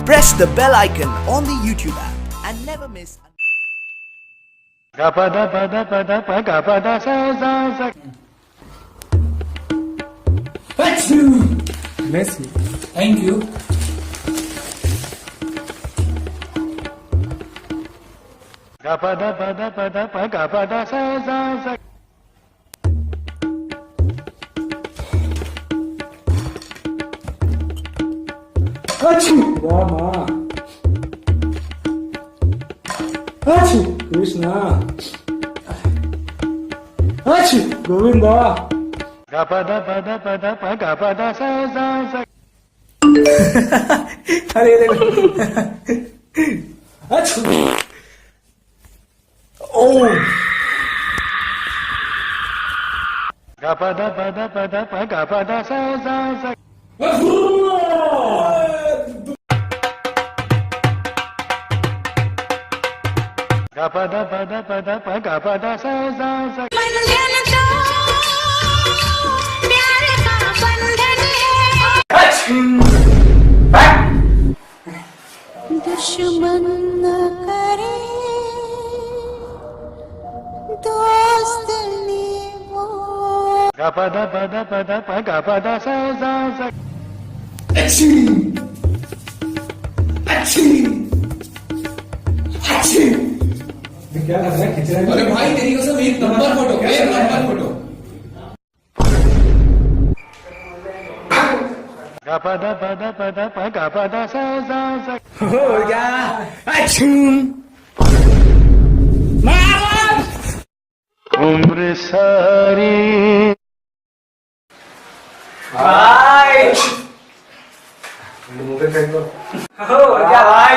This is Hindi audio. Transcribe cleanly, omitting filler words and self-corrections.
Press the bell icon on the YouTube app and never miss. Messi. Thank you. Rama. Krishna. Govinda. अरे ओ दुश्मन न करे दोस्त ने वो क्या कर रहा है? खिंच रहा है? अरे भाई तेरी कसम एक नंबर फोटो, एक नंबर फोटो। हो गया। उम्र सारी भाई मुंह पे फेंक दो। हो गया भाई।